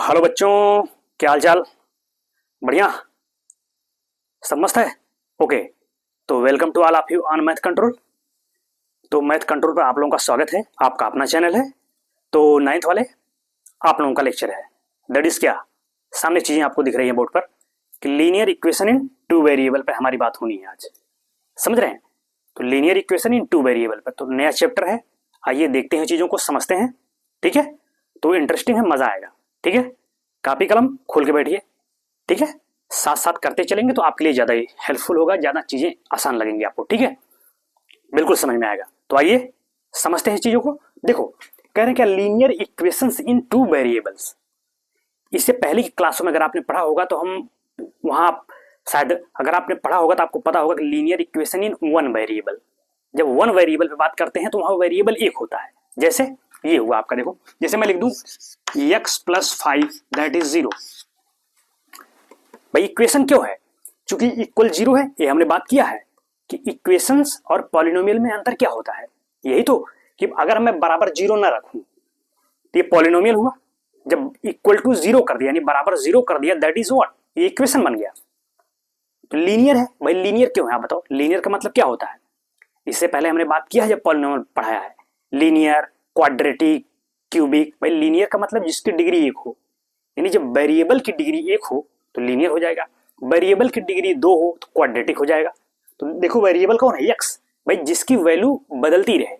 Hello बच्चों, क्या हाल चाल? बढ़िया, सब मस्त है। ओके, तो welcome to all of you on math control. तो मैथ कंट्रोल पर आप लोगों का स्वागत है। आपका अपना चैनल है। तो नाइन्थ वाले आप लोगों का लेक्चर है। दैट इज क्या, सामने चीजें आपको दिख रही हैं बोर्ड पर कि linear equation in two variable पर हमारी बात होनी है आज। समझ रहे हैं? तो linear equation in two variable पर तो नया चैप्टर है। आइए देखते हैं, चीजों को समझते हैं। ठीक है, तो इंटरेस्टिंग है, मजा आएगा। ठीक है, कापी कलम खोल के बैठिए। ठीक है, साथ साथ करते चलेंगे तो आपके लिए ज्यादा हेल्पफुल होगा, ज्यादा चीजें आसान लगेंगी आपको। ठीक है, बिल्कुल समझ में आएगा। तो आइए समझते हैं चीजों को। देखो, कह रहे हैं क्या, लीनियर इक्वेशंस इन टू वेरिएबल्स। इससे पहले की क्लासों में अगर आपने पढ़ा होगा तो हम वहां शायद, अगर आपने पढ़ा होगा तो आपको पता होगा कि linear equation in one variable, जब वन वेरिएबल पे बात करते हैं तो वहां वेरिएबल एक होता है। जैसे ये हुआ आपका, देखो जैसे मैं लिख दूं x प्लस 5 दैट इज 0। भाई इक्वेशन क्यों है? चूंकि इक्वल 0 है, ये हमने बात किया है कि इक्वेशंस और पॉलिनोमियल में अंतर क्या होता है। यही तो कि अगर मैं बराबर 0 ना रखूं तो ये पॉलिनोमियल हुआ। जब इक्वल टू 0 कर दिया यानी बराबर 0 कर दिया, दैट इज व्हाट, ये इक्वेशन बन गया। तो लीनियर है। भाई लीनियर क्यों है आप बताओ? लीनियर का मतलब क्या होता है? इससे पहले हमने बात किया है जब पॉलिनोमियल पढ़ाया है, लीनियर, क्वाड्रेटिक, क्यूबिक। भाई लीनियर का मतलब जिसकी डिग्री एक हो, यानी जब वेरिएबल की डिग्री एक हो तो लीनियर हो जाएगा, वेरिएबल की डिग्री 2 हो तो क्वाड्रेटिक हो जाएगा। तो देखो वेरिएबल कौन है? एक्स। भाई जिसकी वैल्यू बदलती रहे,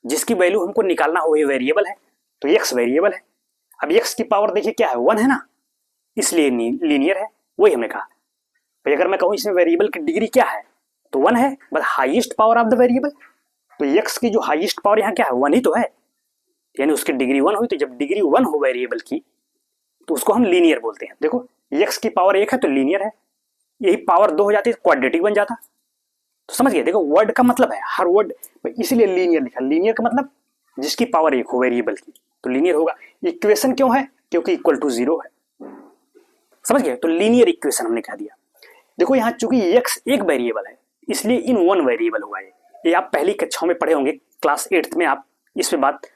जिसकी वैल्यू हमको निकालना हो, ये वेरिएबल है, तो एक्स वेरिएबल है। अब एक्स की पावर देखिए क्या है, 1 है ना, इसलिए लीनियर है। वही हमने कहा। भाई अगर मैं कहूं इसमें वेरिएबल की डिग्री क्या है तो 1 है, but highest power of the variable. तो एक्स की जो हाईएस्ट पावर यहाँ क्या है, 1 ही तो है, यानी उसकी डिग्री 1 हुई। तो जब डिग्री 1 हो वेरिएबल की तो उसको हम लीनियर बोलते हैं। देखो एक्स की पावर 1 है तो लीनियर है, यही पावर 2 हो जाती है क्वाड्रेटिक बन जाता। तो समझ गए? देखो वर्ड का मतलब है, हर वर्ड इसीलिए लीनियर लिखा। लीनियर का मतलब जिसकी पावर 1 हो वेरिएबल की तो लीनियर होगा। इक्वेशन क्यों है? क्योंकि इक्वल टू 0 है। समझ गए? तो लीनियर इक्वेशन हमने कह दिया। देखो यहाँ चूंकि एक्स एक वेरिएबल है इसलिए इन वन वेरिएबल हुआ ये आप पहली कक्षाओं में पढ़े होंगे, क्लास 8th में आप इस पे बात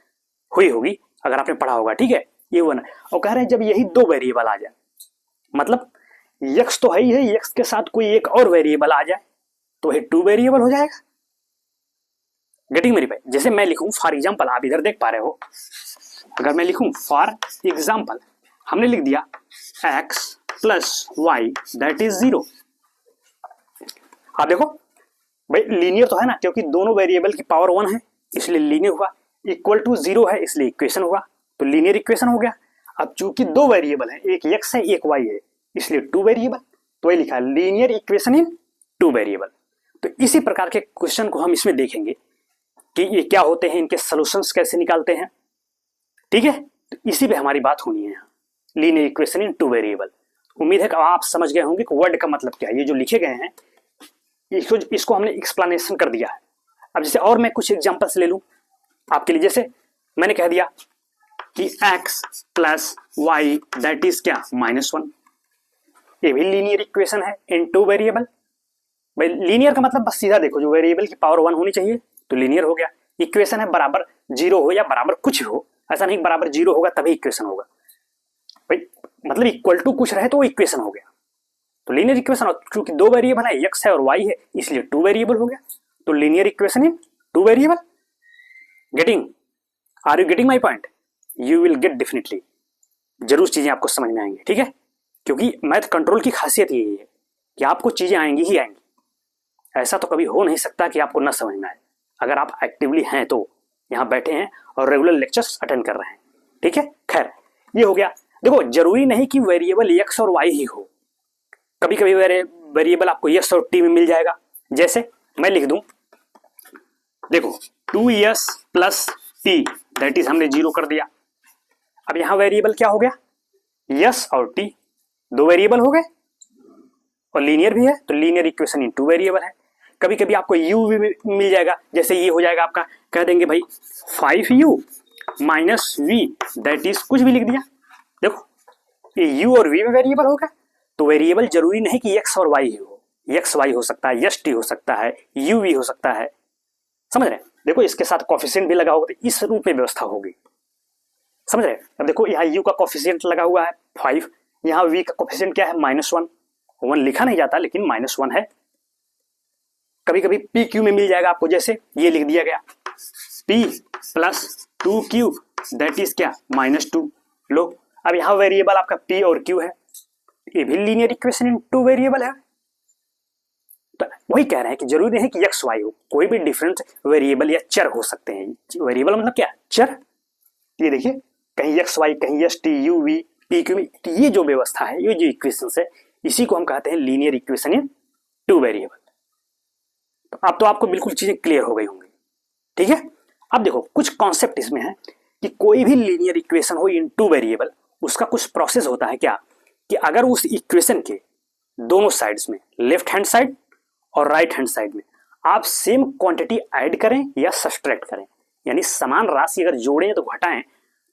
हुई होगी अगर आपने पढ़ा होगा। ठीक है, ये वन है। और कह रहे हैं जब यही दो वेरिएबल आ जाए, मतलब एक्स तो है ही है, एक्स के साथ कोई एक और वेरिएबल आ जाए तो ये टू वेरिएबल हो जाएगा। गेटिंग मेरी भाई? जैसे मैं लिखूं फॉर एग्जांपल, आप इधर देख पा रहे हो, अगर मैं लिखूं फॉर एग्जांपल, हमने लिख दिया x plus y that is 0। आप देखो भाई लीनियर तो है ना, क्योंकि दोनों वेरिएबल की पावर 1 है इसलिए लीनियर हुआ। इक्वल टू 0 है इसलिए इक्वेशन हुआ, तो लीनियर इक्वेशन हो गया। अब चूंकि दो वेरिएबल है, एक x है एक y है, इसलिए टू वेरिएबल, तो ये लिखा linear equation in two variable. तो इसी प्रकार के क्वेश्चन को हम इसमें देखेंगे कि ये क्या होते हैं, इनके सॉल्यूशंस कैसे निकालते हैं। ठीक है, तो इसी पे हमारी बात होनी है, linear equation in two variable. उम्मीद है कि आप समझ गए होंगे कि वर्ड का मतलब क्या है। ये जो लिखे गए हैं इसको हमने एक्सप्लेनेशन कर दिया है। अब जैसे और मैं कुछ एग्जांपल्स ले लूं आपके लिए। जैसे मैंने कह दिया कि x plus y that is क्या, -1। ये भी लीनियर इक्वेशन है इन टू वेरिएबल। भाई लीनियर का मतलब बस सीधा देखो, जो वेरिएबल की पावर 1 होनी चाहिए तो लीनियर हो गया। इक्वेशन है बराबर 0 हो या बराबर कुछ हो, ऐसा नहीं बराबर 0 होगा तभी इक्वेशन होगा। भाई मतलब इक्वल टू कुछ रहे तो इक्वेशन हो गया, तो लीनियर इक्वेशन। और क्योंकि दो वेरिएबल है, x है और y है, इसलिए टू वेरिएबल हो गया, तो linear equation in two variable. Getting, are you getting my point? You will get definitely, जरूर चीजें आपको समझ में आएंगी। ठीक है, क्योंकि मैथ कंट्रोल की खासियत यही है कि आपको चीजें आएंगी ही आएंगी। ऐसा तो कभी हो नहीं सकता कि आपको ना समझ में आए, अगर आप एक्टिवली हैं तो, यहाँ बैठे हैं और रेगुलर लेक्चर्स अटेंड कर रहे हैं। ठीक है, खैर ये हो गया। देखो जरूरी नहीं कि वेरिएबल x और y ही हो, कभी कभी वेरिएबल आपको यस और टी में मिल जाएगा। जैसे मैं लिख दूं, देखो 2s plus T that is, हमने 0 कर दिया। अब यहां वेरिएबल क्या हो गया, यस और टी, दो वेरिएबल हो गए और लीनियर भी है, तो linear equation in two variable है। कभी कभी आपको u भी मिल जाएगा, जैसे ये हो जाएगा आपका, कह देंगे भाई 5u minus v that is, कुछ भी लिख दिया। देखो ये u और v में वेरिएबल हो गया, तो वेरिएबल जरूरी नहीं कि x और y ही हो, x y हो सकता है, यस टी हो सकता है, u v हो सकता है। समझ रहे हैं? देखो इसके साथ कोफिशिएंट भी लगा होगा तो इस रूप में व्यवस्था होगी। समझ रहे? अब देखो यहाँ u का कोफिशिएंट लगा हुआ है 5, यहाँ v का कोफिशिएंट क्या है -1, 1 लिखा नहीं जाता लेकिन -1 है। कभी कभी पी क्यू में मिल जाएगा आपको, जैसे ये लिख दिया गया p plus 2q that is क्या -2। लो अब यहाँ वेरिएबल आपका p और q है, ये भी लीनियर इक्वेशन इन 2 वेरिएबल है। तो वही कह रहे हैं कि जरूरी नहीं है कि एक्स वाई हो, कोई भी डिफरेंट वेरिएबल या चर हो सकते हैं। वेरिएबल मतलब क्या, चर। ये देखिए कहीं एक्स वाई, कहीं S T U V P Q, ये जो व्यवस्था है, ये जो इक्वेशन है, इसी को हम कहते हैं लीनियर इक्वेशन इन 2 वेरिएबल। तो अब तो आपको बिल्कुल चीजें क्लियर हो गई होंगी, ठीक है। अब देखो कुछ कॉन्सेप्ट इसमें है कि कोई भी लीनियर इक्वेशन हो इन 2 वेरिएबल, उसका कुछ प्रोसेस होता है क्या, कि अगर उस इक्वेशन के दोनों साइड्स में, लेफ्ट हैंड साइड और राइट हैंड साइड में, आप सेम क्वांटिटी ऐड करें या सब्सट्रैक्ट करें, यानी समान राशि अगर जोड़ें तो घटाएं,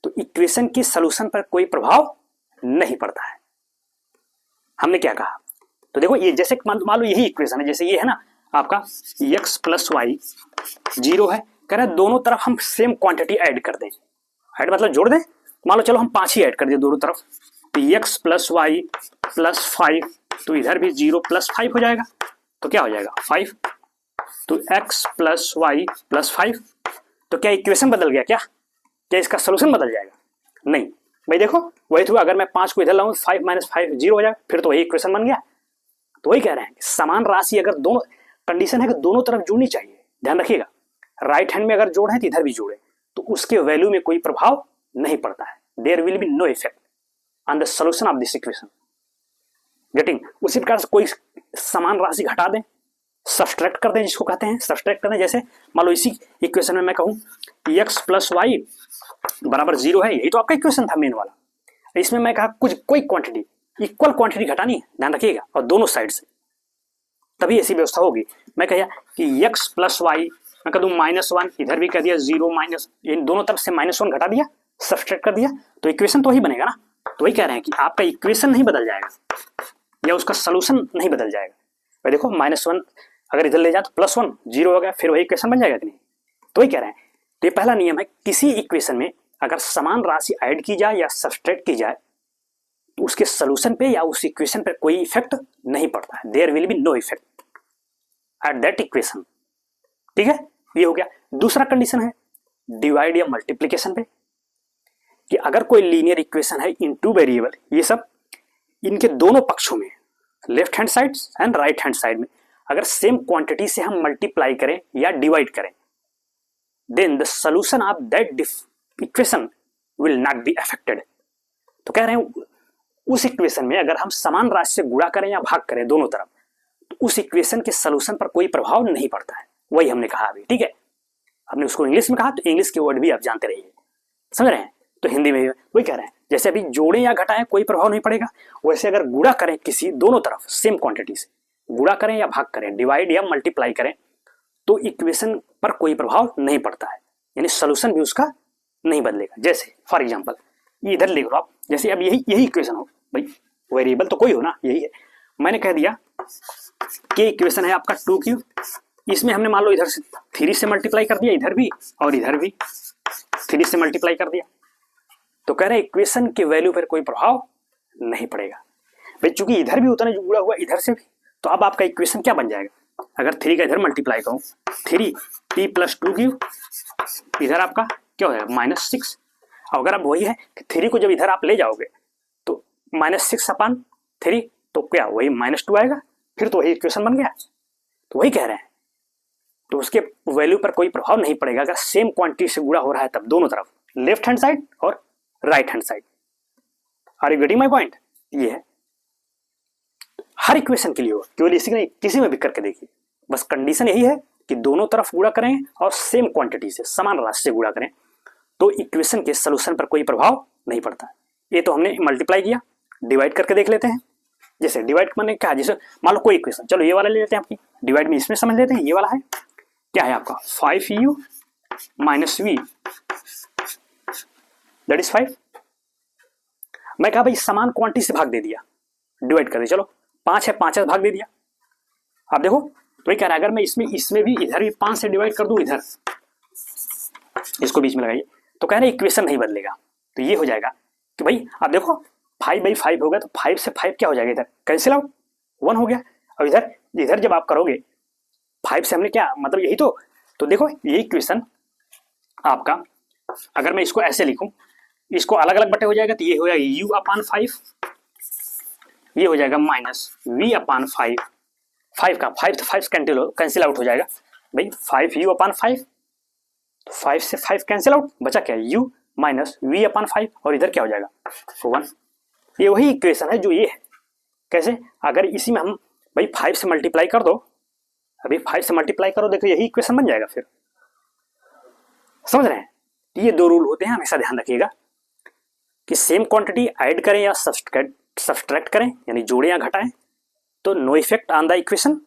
तो इक्वेशन के सॉल्यूशन पर कोई प्रभाव नहीं पड़ता है। हमने क्या कहा, तो देखो ये जैसे मान लो यही इक्वेशन है, जैसे ये है ना आपका x प्लस वाई 0 है, कह रहे हैं दोनों तरफ हम सेम क्वांटिटी ऐड कर दें। ऐड मतलब जोड़ दें, मान लो चलो हम 5 ही ऐड कर दें दोनों तरफ, तो x प्लस वाई प्लस 5, तो इधर भी 0 प्लस 5 हो जाएगा, तो क्या हो जाएगा 5, तो x प्लस वाई प्लस 5। तो क्या इक्वेशन बदल गया, क्या इसका सोल्यूशन बदल जाएगा? नहीं भाई, देखो वही तो, अगर मैं 5 को इधर लाऊं 5 - 5 0 हो जाएगा, फिर तो वही इक्वेशन बन गया। तो वही कह रहे हैं कि समान राशि अगर दोनों, कंडीशन है कि दोनों तरफ जुड़नी चाहिए, ध्यान रखिएगा। राइट हैंड में अगर जोड़े तो इधर भी जोड़े, तो उसके वैल्यू में कोई प्रभाव नहीं पड़ता है। There will be no effect on the solution of this equation. Getting? उसी प्रकार से कोई समान राशि घटा दें, सब्सट्रैक्ट कर दें, जिसको कहते हैं सब्सट्रैक्ट करना। जैसे मान लो इसी इक्वेशन में मैं कहूं x प्लस वाई बराबर 0 है, यही तो आपका इक्वेशन था मेन वाला। इसमें मैं कहा कुछ कोई क्वांटिटी, इक्वल क्वांटिटी घटानी है, ध्यान रखिएगा, और दोनों साइड से, तभी ऐसी व्यवस्था होगी। मैं कहा कि x प्लस वाई, मैं कह दूं -1, इधर भी कह दिया 0 माइनस, इन दोनों तरफ से -1 घटा दिया, सब्सट्रैक्ट कर दिया, तो इक्वेशन तो वही बनेगा ना। तो वही कह रहे हैं कि आपका इक्वेशन नहीं बदल जाएगा या उसका सोल्यूशन नहीं बदल जाएगा। भाई देखो -1 अगर इधर ले जाए तो +1 0 हो गया, फिर वही इक्वेशन बन जाएगा कि नहीं? तो वही कह रहे हैं, तो ये पहला नियम है, किसी इक्वेशन में अगर समान राशि ऐड की जाए या सब्सट्रैक्ट की जाए, तो उसके सोल्यूशन पे या उस इक्वेशन पे कोई इफेक्ट नहीं पड़ता है। There will be no effect at that equation, ठीक है। ये हो गया। दूसरा कंडीशन है डिवाइड या मल्टीप्लीकेशन पे, कि अगर कोई लीनियर इक्वेशन है इन 2 वेरिएबल, ये सब इनके दोनों पक्षों में, left hand side and right hand side में, अगर सेम क्वांटिटी से हम मल्टीप्लाई करें या डिवाइड करें, then the solution of that equation will not be affected. तो कह रहे हैं उस इक्वेशन में अगर हम समान राशि से गुणा करें या भाग करें दोनों तरफ, तो उस इक्वेशन के सॉल्यूशन पर कोई प्रभाव नहीं पड़ता है। वही हमने कहा अभी, ठीक है। हमने उसको इंग्लिश में कहा, तो इंग्लिश के वर्ड भी आप जानते रहिए, समझ रहे हैं। तो हिंदी में वही कह रहे हैं, जैसे अभी जोड़ें या घटाएं कोई प्रभाव नहीं पड़ेगा, वैसे अगर गुणा करें किसी दोनों तरफ सेम क्वांटिटी से, गुणा करें या भाग करें, डिवाइड या मल्टीप्लाई करें, तो इक्वेशन पर कोई प्रभाव नहीं पड़ता है, यानी सोल्यूशन भी उसका नहीं बदलेगा। जैसे फॉर एग्जांपल इधर लिख लो आप, जैसे अब यही इक्वेशन हो, भाई वेरिएबल तो कोई हो ना, यही है। मैंने कह दिया कि इक्वेशन है आपका 2q, इसमें हमने मान लो इधर से 3 से मल्टीप्लाई कर दिया, इधर भी और इधर भी 3 से मल्टीप्लाई कर दिया, तो कह रहे हैं इक्वेशन के वैल्यू पर कोई प्रभाव नहीं पड़ेगा। भाई चूंकि इधर भी उतना जो जुड़ा हुआ इधर से भी, तो अब आपका इक्वेशन क्या बन जाएगा, अगर 3 का इधर मल्टीप्लाई करूं, 3p प्लस 2q, इधर आपका क्या हो जाएगा -6। अगर अब वही है कि 3 को जब इधर आप ले जाओगे तो -6/3, तो क्या वही -2 आएगा, फिर तो वही इक्वेशन बन गया। तो वही कह रहे हैं, तो उसके वैल्यू पर कोई प्रभाव नहीं पड़ेगा अगर सेम क्वांटिटी से गुणा हो रहा है तब, दोनों तरफ, लेफ्ट हैंड साइड और right hand side. Are you getting my point? ये है हर इक्वेशन के लिए हो, केवल इसी नहीं, किसी में भी करके देखिए, बस कंडीशन यही है कि दोनों तरफ गुणा करें और सेम क्वांटिटी से, समान राशि से गुणा करें, तो इक्वेशन के सॉल्यूशन पर कोई प्रभाव नहीं पड़ता। ये तो हमने मल्टीप्लाई किया, डिवाइड करके देख लेते हैं। जैसे डिवाइड मैंने कहा, जैसे मान लो कोई इक्वेशन, चलो ये वाला ले लेते हैं, आपकी डिवाइड में इसमें समझ लेते हैं। ये वाला है क्या है आपका 5u - v दैट इज 5। मैं कहा भाई समान क्वांटिटी से भाग दे दिया, डिवाइड कर दे, चलो 5 है, 5 से भाग दे दिया। आप देखो तो ये कह रहा है, अगर मैं इसमें भी इधर भी 5 से डिवाइड कर दूं, इधर इसको बीच में लगाइए, तो कह रहे हैं इक्वेशन नहीं बदलेगा। तो ये हो जाएगा कि भाई आप देखो 5/5 हो गया, तो 5 से 5 क्या हो जाएगा, इधर कैंसिल आउट, 1 हो गया। और इधर इधर जब आप करोगे 5 से हमने क्या मतलब यही तो देखो ये इक्वेशन आपका, अगर मैं इसको ऐसे लिखूं, इसको अलग अलग बटे हो जाएगा, तो ये हो जाएगा u/5, ये हो जाएगा -v/5, 5 का 5 तो 5 कैंसिल आउट हो जाएगा भाई, 5u/5, 5 से 5 कैंसिल आउट, बचा क्या u -v/5, और इधर क्या हो जाएगा 1। ये वही इक्वेशन है जो ये है। कैसे, अगर इसी में हम भाई 5 से मल्टीप्लाई कर दो, अभी 5 से मल्टीप्लाई करो, देखो यही इक्वेशन बन जाएगा फिर, समझ रहे हैं। ये 2 रूल होते हैं, हमेशा ध्यान रखिएगा कि सेम क्वांटिटी ऐड करें या सब्सट्रैक्ट करें, यानी जोड़ें या घटाएं, तो no effect on the equation,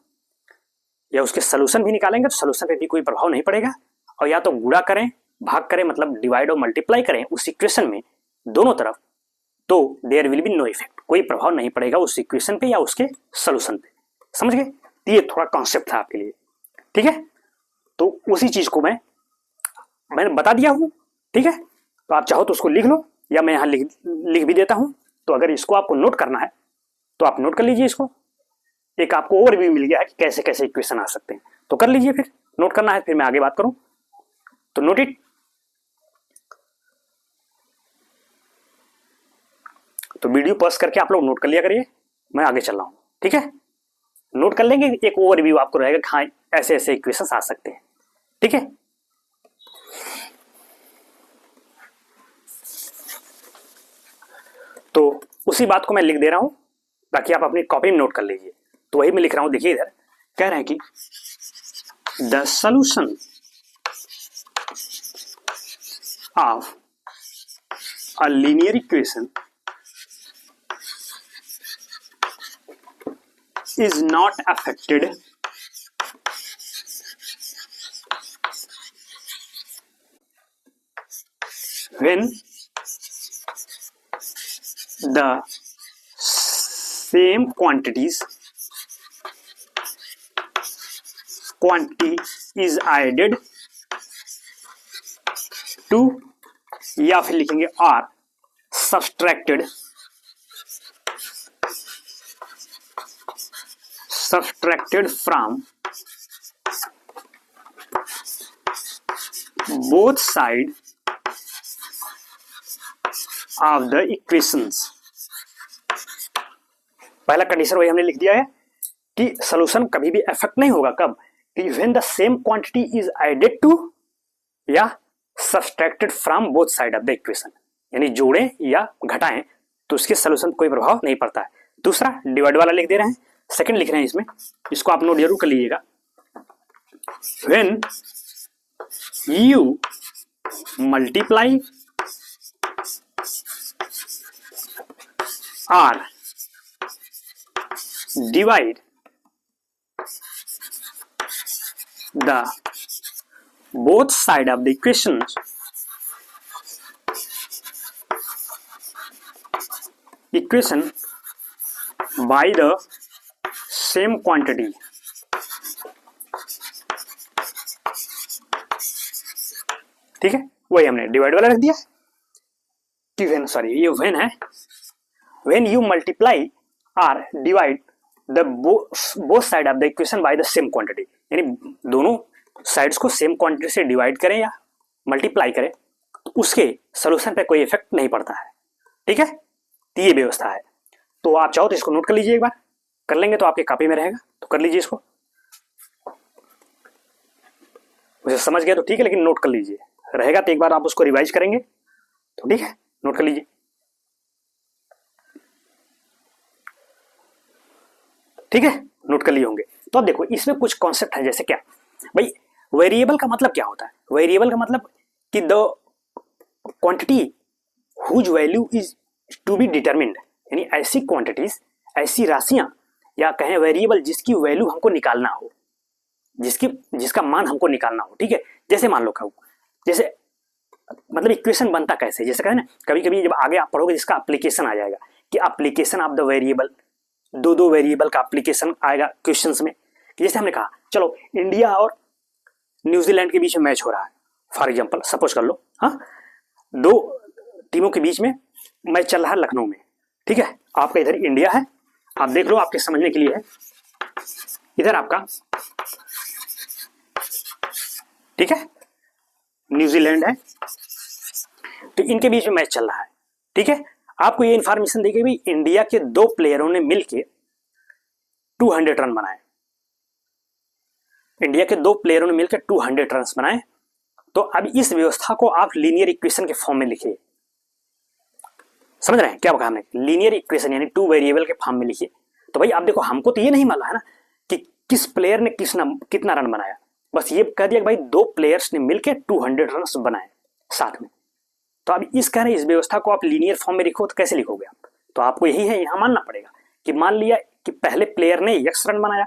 या उसके सोल्यूशन भी निकालेंगे तो सोल्यूशन पे भी कोई प्रभाव नहीं पड़ेगा। और या तो गुणा करें, भाग करें, मतलब डिवाइड और मल्टीप्लाई करें उस इक्वेशन में दोनों तरफ, तो there will be no effect, कोई प्रभाव नहीं पड़ेगा उस इक्वेशन पे या उसके सोल्यूशन पे, समझ गए। ये थोड़ा कॉन्सेप्ट था आपके लिए, ठीक है। तो उसी चीज को मैंने बता दिया हूं, ठीक है। तो आप चाहो तो उसको लिख लो, या मैं यहां लिख भी देता हूं। तो अगर इसको आपको नोट करना है तो आप नोट कर लीजिए इसको, एक आपको ओवरव्यू मिल गया है कि कैसे कैसे इक्वेशन आ सकते हैं, तो कर लीजिए। फिर नोट करना है, फिर मैं आगे बात करूं, तो नोट इट। तो वीडियो पॉज करके आप लोग नोट कर लिया करिए, मैं आगे चल रहा हूं, ठीक है। नोट कर लेंगे, एक ओवरव्यू आपको रहेगा कि हाँ ऐसे ऐसे इक्वेशन आ सकते हैं, ठीक है। तो उसी बात को मैं लिख दे रहा हूं ताकि आप अपनी कॉपी में नोट कर लीजिए। तो वही मैं लिख रहा हूं, देखिए इधर कह रहे हैं कि the solution of a linear equation is not affected when the same quantity is added to, या फिर लिखेंगे और subtracted from both sides of the equations। पहला कंडीशन वही हमने लिख दिया है कि सॉल्यूशन कभी भी अफेक्ट नहीं होगा, कब, कि when the same quantity is added to या subtracted from both side of the equation, यानी जोड़ें या घटाएं तो उसके सॉल्यूशन कोई प्रभाव नहीं पड़ता है। दूसरा डिवाइड वाला लिख दे रहे हैं, सेकंड लिख रहे हैं इसमें, इसको आप नोट जरूर कर लीजिएगा। व्हेन यू मल्टीप्लाई और divide the both side of the equation by the same quantity, ठीक है। वही हमने डिवाइड वाला रख दिया कि व्हेन, सॉरी ये व्हेन है, व्हेन यू मल्टीप्लाई और divide the both side of the equation by the same quantity, यानी दोनों साइड्स को सेम क्वांटिटी से डिवाइड करें या मल्टीप्लाई करें तो उसके सोल्यूशन पे कोई इफेक्ट नहीं पड़ता है, ठीक है। तो ये व्यवस्था है। तो आप चाहो तो इसको नोट कर लीजिए, एक बार कर लेंगे तो आपके कॉपी में रहेगा, तो कर लीजिए इसको। मुझे समझ गया तो ठीक है, लेकिन नोट कर लीजिए, रहेगा तो एक बार आप उसको रिवाइज करेंगे तो ठीक है, नोट कर लीजिए, ठीक है, नोट कर लिए होंगे। तो अब देखो इसमें कुछ कॉन्सेप्ट है, जैसे क्या भाई, वेरिएबल का मतलब क्या होता है। वेरिएबल का मतलब कि the quantity whose value is to be determined, यानी ऐसी क्वांटिटीज, ऐसी राशियां, या कहें वेरिएबल जिसकी वैल्यू हमको निकालना हो, जिसका मान हमको निकालना हो, ठीक है। जैसे मान लो कहूं, जैसे मतलब इक्वेशन बनता कैसे, जैसे कहें ना, कभी कभी जब आगे आप पढ़ोगे जिसका एप्लीकेशन आ जाएगा कि एप्लीकेशन ऑफ द वेरिएबल, दो वेरिएबल का एप्लीकेशन आएगा क्वेश्चंस में। जैसे हमने कहा चलो इंडिया और न्यूजीलैंड के बीच में मैच हो रहा है, फॉर एग्जांपल सपोज कर लो, हाँ, दो टीमों के बीच में मैच चल रहा है लखनऊ में, ठीक है। आपका इधर इंडिया है, आप देख लो, आपके समझने के लिए है। इधर आपका ठीक है न्यूजीलैंड है, तो इनके बीच में मैच चल रहा है, ठीक है। आपको ये इंफॉर्मेशन दी गई भी इंडिया के 2 प्लेयरों ने मिलकर 200 रन बनाए। इंडिया के 2 प्लेयरों ने मिलकर 200 रन बनाए। तो अब इस व्यवस्था को आप लीनियर इक्वेशन के फॉर्म में लिखिए। समझ रहे हैं क्या कहा हमने? लीनियर इक्वेशन यानी 2 वेरिएबल के फॉर्म में लिखिए। तो भाई आप देखो, हमको तो ये नहीं मालूम है ना कि किस प्लेयर ने कितना रन बनाया, बस ये कह दिया कि भाई 2 प्लेयर्स ने मिलकर 200 रन बनाए साथ में। तो अब इस कह रहे इस व्यवस्था को आप लीनियर फॉर्म में लिखो, तो कैसे लिखोगे आप? तो आपको यही है, यहां मानना पड़ेगा कि मान लिया कि पहले प्लेयर ने x रन बनाया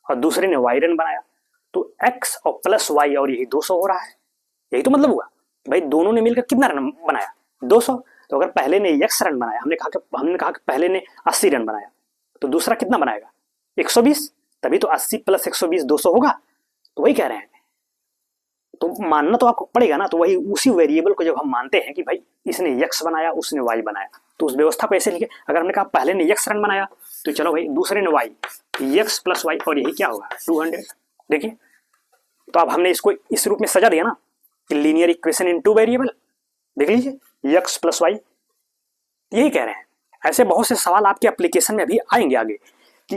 और दूसरे ने y रन बनाया, तो x और प्लस y और यही 200 हो रहा है। यही तो मतलब हुआ भाई दोनों ने मिलकर कितना रन बनाया? 200। तो अगर पहले ने x रन बनाया, हमने कहा कि पहले ने 80 रन बनाया, तो दूसरा कितना बनाएगा? 120। तभी तो 80 प्लस 120 200 होगा। तो वही कह रहे हैं, तो मानना तो आपको पड़ेगा ना। तो वही उसी वेरिएबल को जब हम मानते हैं कि भाई इसने x बनाया उसने y बनाया, तो उस व्यवस्था को ऐसे लिखे। अगर हमने कहा पहले ने x रन बनाया, तो चलो भाई दूसरे ने y, x प्लस y, और यही क्या होगा? 200। देखिए, तो अब हमने इसको इस रूप में सजा दिया ना कि लीनियर इक्वेशन इन 2 वेरिएबल। देख लीजिए x प्लस y, यही कह रहे हैं। ऐसे बहुत से सवाल आपके एप्लीकेशन में अभी आएंगे आगे कि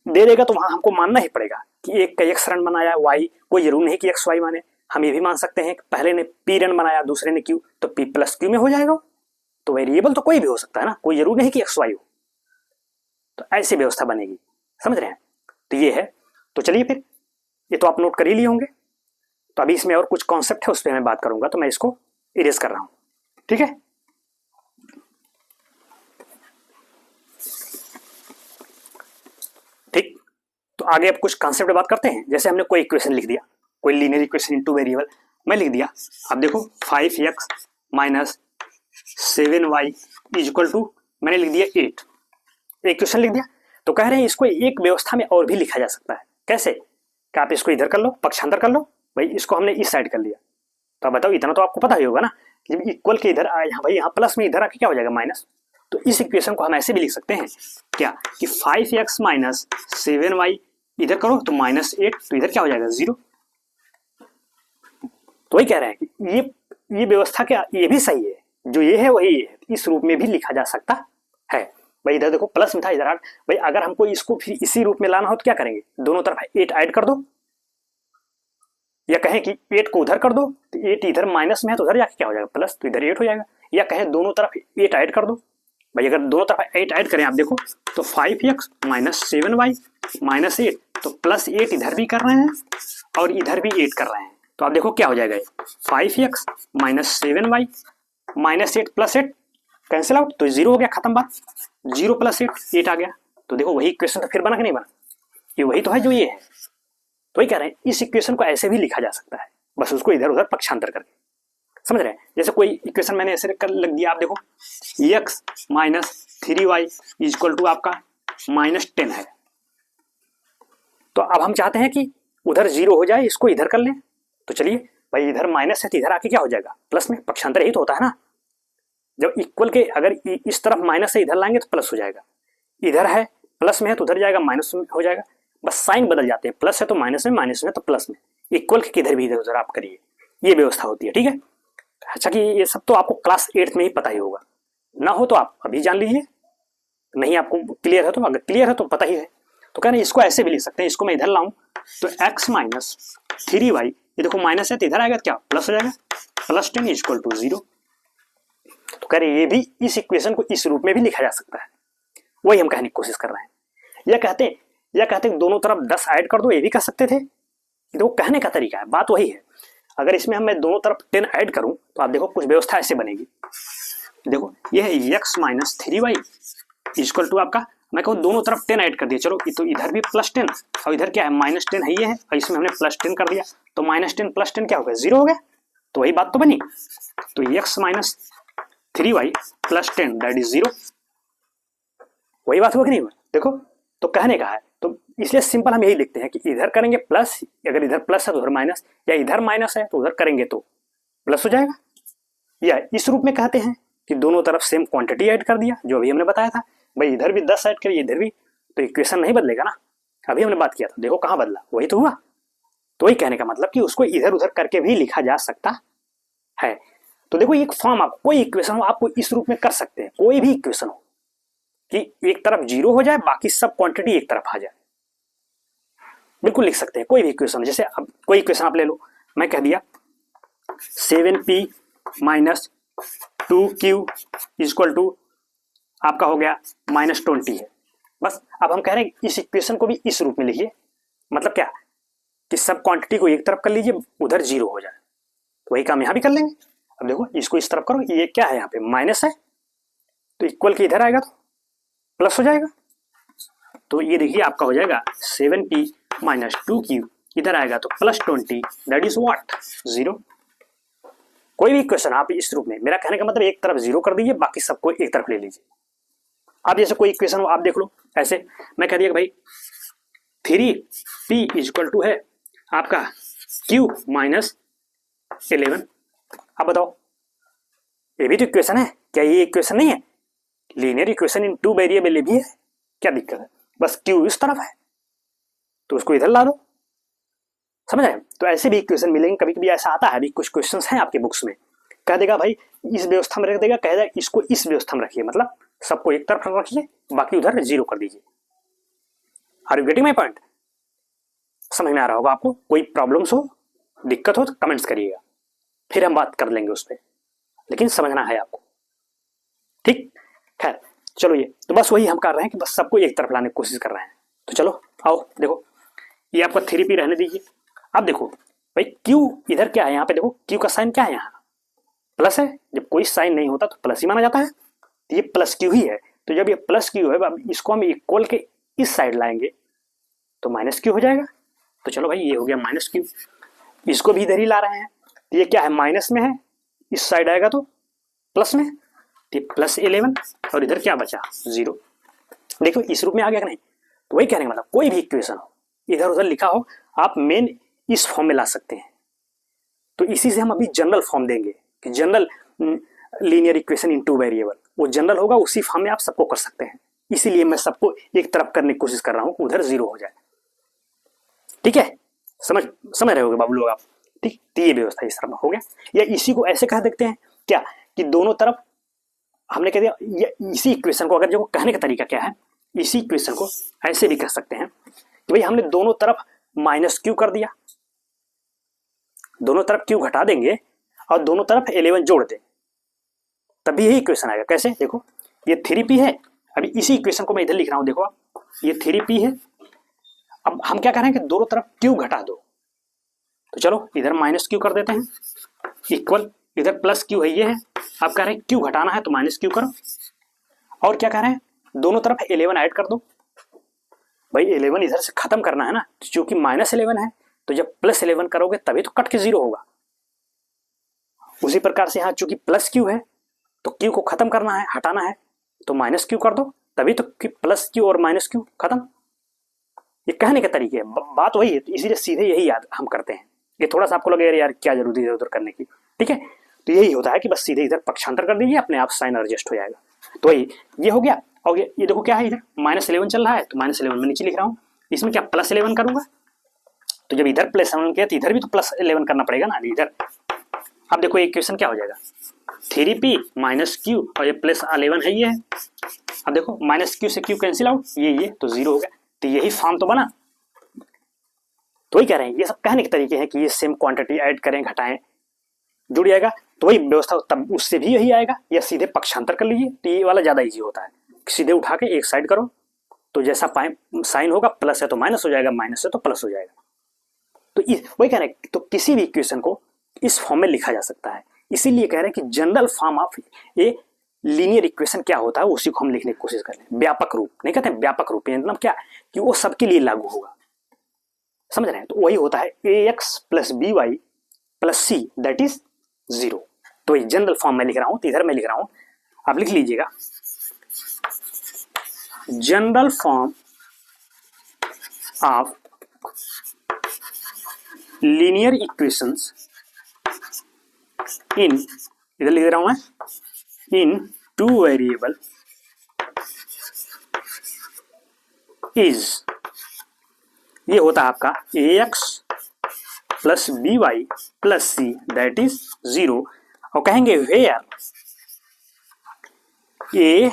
दे देगा, तो वहां हमको मानना ही पड़ेगा कि एक का x रन बनाया y, कोई जरूर नहीं कि x y माने। हम ये भी मान सकते हैं कि पहले ने p रन बनाया दूसरे ने q, तो p प्लस q में हो जाएगा। तो वेरिएबल तो कोई भी हो सकता है ना, कोई जरूर नहीं कि x y हो। तो ऐसी व्यवस्था बनेगी, समझ रहे हैं? तो ये है। तो चलिए फिर, ये तो आप नोट कर ही लिए होंगे। तो अभी इसमें और कुछ कॉन्सेप्ट है, उस पर मैं बात करूंगा, तो मैं इसको इरेज कर रहा हूं, ठीक है। ठीक, तो आगे अब कुछ कॉन्सेप्ट बात करते हैं। जैसे हमने कोई इक्वेशन लिख दिया, कोई लीनियर इक्वेशन इन 2 वेरिएबल मैं लिख दिया। अब देखो 5x minus 7y equal to, मैंने लिख दिया 8, इक्वेशन लिख दिया। तो कह रहे हैं इसको एक व्यवस्था में और भी लिखा जा सकता है। कैसे? कि आप इसको इधर कर लो, पक्षांतर कर लो। भाई इसको हमने इस साइड कर लिया, तो अब बताओ, इतना तो आपको पता ही होगा ना कि जब इक्वल के इधर आए, भाई यहाँ प्लस में इधर आके क्या हो जाएगा? माइनस। तो इस इक्वेशन को हम ऐसे भी लिख सकते हैं क्या कि 5x माइनस 7y इधर करो तो -8, तो इधर क्या हो जाएगा? 0। तो वही कह रहे हैं कि ये व्यवस्था क्या, ये भी सही है, जो ये है वही है, इस रूप में भी लिखा जा सकता है। भाई इधर देखो प्लस में था, इधर 8। भाई अगर हमको इसको फिर इसी रूप में लाना हो तो क्या करेंगे? दोनों तरफ 8 ऐड कर दो, या कहें कि 8 को उधर कर दो, तो 8 इधर माइनस में है तो उधर जाके क्या हो जाएगा? प्लस, तो इधर 8 हो जाएगा। या कहें दोनों तरफ 8 ऐड कर दो। भाई अगर दोनों तरफ 8 ऐड करें, आप देखो तो 5x माइनस 7y माइनस 8, तो प्लस 8 इधर भी कर रहे हैं और इधर भी 8 कर रहे हैं। तो आप देखो क्या हो जाएगा? 5x minus 7y minus 8 plus 8 cancel out, तो 0 हो गया, खत्म बात। 0 प्लस 8 आ गया। तो देखो वही इक्वेशन तो फिर बना कि नहीं बना? ये वही तो है जो ये है। तो वही कह रहे हैं इस इक्वेशन को ऐसे भी लिखा जा सकता है, बस उसको इधर उधर पक्षांतर करके। समझ रहे हैं? जैसे कोई इक्वेशन मैंने ऐसे कर लग दिया, आप देखो x minus 3y equal to आपका -10 है। तो अब हम चाहते हैं कि उधर 0 हो जाए, इसको इधर कर लें। तो चलिए भाई, इधर माइनस है तो इधर आके क्या हो जाएगा? प्लस में। पक्षांतर ही तो होता है ना। जब इक्वल के अगर इस तरफ माइनस है, इधर लाएंगे तो प्लस हो जाएगा। इधर है प्लस में है तो उधर जाएगा माइनस में हो जाएगा। बस साइन बदल जाते हैं, प्लस है तो माइनस में, माइनस में तो प्लस में। इक्वल के किधर भी इधर उधर आप करिए, ये व्यवस्था होती है, ठीक है। अच्छा कि ये सब तो आपको क्लास 8 में ही पता ही होगा, ना हो तो आप अभी जान लीजिए, नहीं आपको क्लियर है तो, अगर क्लियर है तो पता ही है। तो कहना इसको ऐसे भी लिख सकते हैं, इसको मैं इधर लाऊं तो x माइनस 3y, ये देखो माइनस है तो इधर आएगा क्या? प्लस हो जाएगा, प्लस 10 इक्वल टू 0। तो कह रहे ये भी इस इक्वेशन को इस रूप में भी लिखा जा सकता है, वही हम कहने की कोशिश कर रहे हैं। या कहते हैं दोनों तरफ 10 ऐड कर दो, ये भी कह सकते थे। तो कहने का तरीका है, बात वही है। अगर इसमें मैं दोनों तरफ 10 ऐड करूं तो आप देखो कुछ व्यवस्था ऐसे बनेगी। देखो ये है x minus 3y equal to आपका, मैं कहूँ दोनों तरफ 10 ऐड कर दिया, चलो तो इधर भी प्लस 10 और इधर क्या है? -10 है, ये है, और इसमें हमने प्लस 10 कर दिया, तो -10 प्लस 10 क्या हो गया? 0 हो गया। तो वही बात तो बनी। तो x minus 3y plus 10 that is 0, वही बात हुआ कि नहीं हुआ? देखो, तो कहने का है, तो इसलिए सिंपल हम यही लिखते हैं कि इधर करेंगे प्लस, अगर इधर प्लस है तो उधर माइनस, या इधर माइनस है तो उधर करेंगे तो प्लस हो जाएगा। या इस रूप में कहते हैं कि दोनों तरफ सेम क्वांटिटी ऐड कर दिया, जो अभी हमने बताया था। भाई इधर भी 10 ऐड करिए, इधर भी, तो इक्वेशन नहीं बदलेगा ना। अभी हमने बात किया था, देखो कहाँ बदला, वही तो हुआ। तो वही कहने का मतलब कि उसको इधर उधर करके भी लिखा जा सकता है। तो देखो एक फॉर्म, आप कोई इक्वेशन हो आपको इस रूप में कर सकते हैं, कोई भी इक्वेशन हो कि एक तरफ जीरो हो जाए, बाकी सब क्वांटिटी एक तरफ आ जाए, बिल्कुल लिख सकते हैं कोई भी इक्वेशन। जैसे अब कोई इक्वेशन आप ले लो, मैं कह दिया 7p minus 2q equal to आपका हो गया -20 है। बस अब हम कह रहे हैं इस इक्वेशन को भी इस रूप में लिखिए, मतलब क्या कि सब क्वांटिटी को एक तरफ कर लीजिए, उधर जीरो हो जाए। तो वही काम यहां भी कर लेंगे। अब देखो इसको इस तरफ करो, ये क्या है यहाँ पे माइनस है, तो इक्वल के इधर आएगा तो प्लस हो जाएगा। तो ये देखिए आपका हो जाएगा 7p माइनस 2q, इधर आएगा तो +20, दैट इज व्हाट 0। कोई भी इक्वेशन आप इस रूप में, मेरा कहने का मतलब एक तरफ जीरो कर दीजिए, बाकी सबको एक तरफ ले लीजिए। आप जैसे कोई इक्वेशन हो आप देख लो, ऐसे मैं कह दिया भाई 3p इक्वल टू है आपका q माइनस 11। अब बताओ ये भी तो इक्वेशन है, क्या ये इक्वेशन नहीं है? Linear equation in two variable भी है, क्या दिक्कत है? बस q इस तरफ है तो उसको इधर ला दो, समझ आए? तो ऐसे भी इक्वेशन मिलेंगे, कभी कभी ऐसा आता है। अभी कुछ क्वेश्चंस हैं आपके बुक्स में, कह देगा भाई इस व्यवस्था में रख देगा, कह देगा इसको इस व्यवस्था में रखिए, मतलब सबको एक तरफ रखिए, बाकी उधर जीरो कर दीजिए। Are you getting my point? समझ में आ रहा होगा आपको? कोई प्रॉब्लम्स हो, दिक्कत हो तो कमेंट्स करिएगा, फिर हम बात कर लेंगे उस पर, लेकिन समझना है आपको, ठीक? खैर चलो, ये तो बस वही हम कर रहे हैं कि बस सबको एक तरफ लाने की कोशिश कर रहे हैं। तो चलो आओ देखो, ये आपका 3p रहने दीजिए। अब देखो भाई q इधर क्या है, यहाँ पे देखो q का साइन क्या है, यहाँ प्लस है। जब कोई साइन नहीं होता तो प्लस ही माना जाता है, तो ये प्लस q ही है। तो जब ये प्लस q है, अब इसको हम इक्वल के इस साइड लाएंगे तो माइनस q हो जाएगा। तो चलो भाई ये हो गया माइनस q, इसको भी इधर ही ला रहे हैं, तो ये क्या है माइनस में है, इस साइड आएगा तो प्लस में, तो +11 और इधर क्या बचा 0। देखो इस रूप में आ गया कि नहीं? तो वही कहने का मतलब कोई भी इक्वेशन हो इधर उधर लिखा हो, आप मेन इस फॉर्म में ला सकते हैं। तो इसी से हम अभी जनरल फॉर्म देंगे कि general linear equation in two variable, वो जनरल होगा, उसी फॉर्म में आप सबको कर सकते हैं। इसीलिए मैं सबको एक तरफ करने की कोशिश कर रहा हूं, उधर 0 हो जाए, ठीक है? समझ रहे होगे बाबू लोग आप, ठीक? तो ये व्यवस्था इस तरह हो गया। या इसी को ऐसे कह देखते हैं क्या कि दोनों तरफ हमने कह दिया, या इसी इक्वेशन को, अगर जो कहने का तरीका क्या है, इसी इक्वेशन को ऐसे भी कह सकते हैं कि भाई हमने दोनों तरफ -q कर दिया, दोनों तरफ q घटा देंगे और दोनों तरफ 11 जोड़ दें, तभी यही इक्वेशन आएगा। कैसे? देखो ये 3p है, अभी इसी इक्वेशन को मैं इधर लिख रहा हूं, देखो आप, ये 3p है। अब हम क्या कर रहे हैं कि दोनों तरफ q घटा दो, तो चलो इधर -q कर देते हैं, इक्वल इधर +q है, ये है। आप कह रहे हैं q घटाना है तो -q करो, और क्या कह रहे हैं दोनों तरफ 11 ऐड कर दो। भाई 11 इधर से खत्म करना है ना, क्योंकि -11 है, तो जब +11 करोगे तभी तो कट के 0 होगा। उसी प्रकार से यहाँ चूंकि +q है तो q को खत्म करना है, हटाना है, तो -q कर दो, तभी तो +q और -q खत्म। ये कहने के तरीके है, बात वही है, तो इसीलिए सीधे यही याद हम करते हैं। ये थोड़ा सा आपको लगे यार क्या जरूरत है उधर करने की, ठीक है? तो यही होता है कि बस सीधे इधर पक्षांतर कर दीजिए, अपने आप साइन एडजस्ट हो जाएगा। तो वही ये हो गया। और ये देखो क्या है, इधर -11 चल रहा है, तो -11 में नीचे लिख रहा हूँ, इसमें क्या +11 करूंगा, तो जब इधर +11 किया तो इधर भी तो +11 करना पड़ेगा ना इधर। अब देखो इक्वेशन क्या हो जाएगा, 3p -q और ये +11 है, ये है। अब देखो -q से q कैंसिल आउट, ये तो 0 हो गया, तो यही फॉर्म तो बना। तो वही कह रहे हैं, ये सब कहने के तरीके हैं कि ये सेम क्वांटिटी ऐड करें घटाएं जुड़ जाएगा, तो वही व्यवस्था तब उससे भी यही आएगा। या सीधे पक्षांतर कर लीजिए, तो ये वाला ज्यादा इजी होता है, सीधे उठा के एक साइड करो, तो जैसा साइन होगा, प्लस है तो माइनस हो जाएगा, माइनस है तो प्लस हो जाएगा। तो वही कह रहे हैं, तो किसी भी इक्वेशन को इस फॉर्म में लिखा जा सकता है। इसीलिए कह रहे हैं कि general form of a linear equation क्या होता है, उसी को हम लिखने की कोशिश कर रहे हैं। व्यापक रूप नहीं कहते, व्यापक रूप मतलब क्या कि वो सबके लिए लागू होगा, समझ रहे हैं? तो वही होता है ax + by + c that is 0। तो ये जनरल फॉर्म में लिख रहा हूं, तो इधर मैं लिख रहा हूं, आप लिख लीजिएगा, general form of linear equations इन, इधर लिख रहा हूं मैं, इन टू वेरिएबल इज, ये होता है आपका ax plus B Y plus C that is 0। और कहेंगे where a